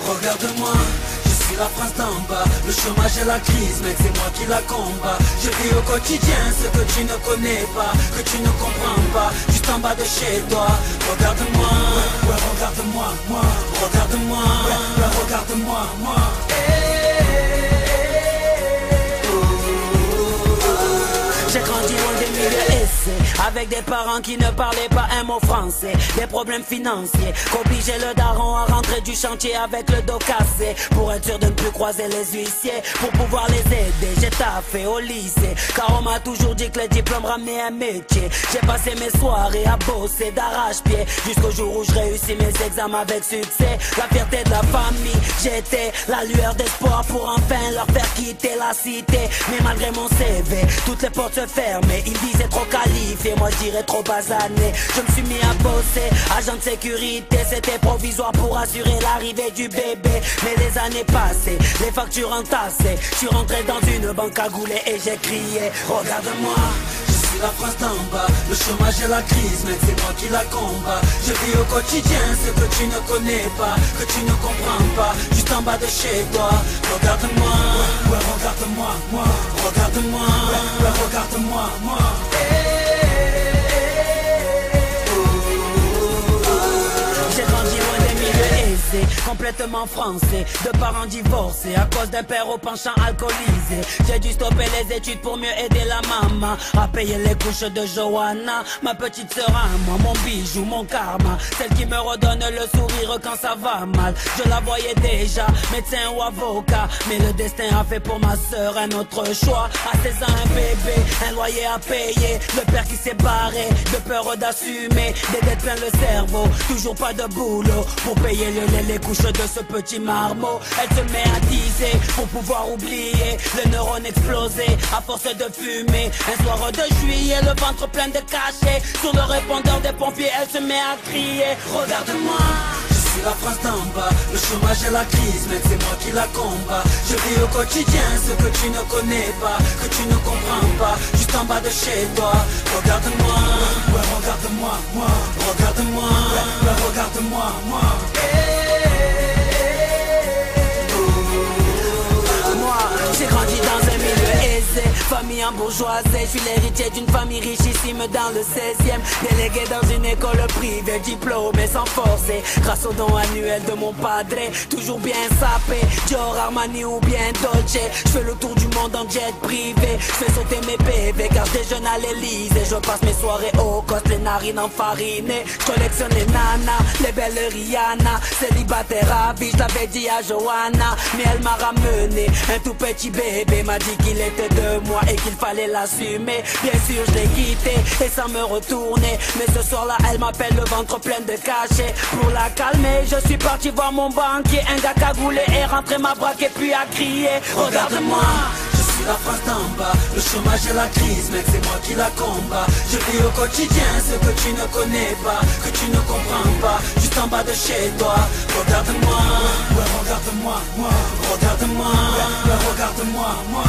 Regarde-moi, je suis la France d'en bas. Le chômage et la crise, mec, c'est moi qui la combat. Je vis au quotidien ce que tu ne connais pas, que tu ne comprends pas, juste en bas de chez toi. Regarde-moi, ouais, regarde-moi, moi. Regarde-moi, ouais, regarde-moi, moi. J'ai grandi loin des milieux aisés, avec des parents qui ne parlaient pas un mot français. Des problèmes financiers, qu'obligeaient le daron à rentrer du chantier avec le dos cassé, pour être sûr de ne plus croiser les huissiers, pour pouvoir les aider. J'ai taffé au lycée, car on m'a toujours dit que le diplôme ramenait un métier. J'ai passé mes soirées à bosser d'arrache-pied, jusqu'au jour où je réussis mes examens avec succès. La fierté de la famille, j'étais la lueur d'espoir pour enfin leur faire quitter la cité. Mais malgré mon CV, toutes les portes se fermaient. Ils disaient trop qualifié, moi je dirais trop basané. Je me suis mis à bosser, agent de sécurité. C'était provisoire pour assurer l'arrivée du bébé. Mais les années passées, les factures entassaient. Je suis rentré dans une banque à goulet et j'ai crié: regarde-moi, je suis la France d'en bas. Le chômage et la crise, mec, c'est moi qui la combat. Je vis au quotidien ce que tu ne connais pas, que tu ne comprends pas, juste en bas de chez toi. Regarde-moi, ouais, regarde-moi, moi. Regarde-moi, ouais, regarde-moi, moi. J'ai grandi loin des milieux aisés, complètement français, de parents divorcés à cause d'un père au penchant alcoolisé. J'ai dû stopper les études pour mieux aider la maman à payer les couches de Johanna, ma petite sœur à moi, mon bijou, mon karma, celle qui me redonne le sourire quand ça va mal. Je la voyais déjà, médecin ou avocat, mais le destin a fait pour ma sœur un autre choix. À 16 ans un bébé, un loyer à payer, le père qui s'est barré, de peur d'assumer, des dettes plein le cerveau, toujours pas de boulot pour payer le lait, les couches de ce petit marmot. Elle se met à teaser pour pouvoir oublier, le neurone explosé à force de fumer. Un soir de juillet, le ventre plein de cachets, sur le répondeur des pompiers, elle se met à crier: regarde-moi, je suis la France d'en bas. Le chômage et la crise, mec, c'est moi qui la combat. Je vis au quotidien ce que tu ne connais pas, que tu ne comprends pas, juste en bas de chez toi. Regarde-moi, ouais, regarde-moi, moi. Regarde-moi, ouais, regarde-moi, moi. J'ai grandi dans un milieu aisé, famille en bourgeoisie. Je suis l'héritier d'une famille richissime dans le 16e, délégué dans une école privée, diplômé sans forcer, grâce au don annuel de mon padre. Toujours bien sapé, Dior, Armani ou bien Dolce. Je fais le tour du monde en jet privé, je fais sauter mes PV car je déjeune à l'Elysée. Je passe mes soirées au coste, les narines enfarinées. Je collectionne les nanas, les belles Rihanna. Célibataire à vie, je l'avais dit à Johanna, mais elle m'a ramené un tout petit bébé, m'a dit qu'il était de moi et qu'il fallait l'assumer. Bien sûr je l'ai quitté et sans me retourner, mais ce soir-là elle m'appelle le ventre plein de cachets. Pour la calmer je suis parti voir mon banquier, un gars cagoulé est rentré m'a braqué puis a crié: regarde-moi, je suis la France d'en bas. Le chômage et la crise, mec, c'est moi qui la combat. Je vis au quotidien ce que tu ne connais pas, que tu ne comprends pas, juste en bas de chez toi. Regarde-moi, ouais, regarde-moi, moi. Regarde-moi, ouais, regarde-moi, moi.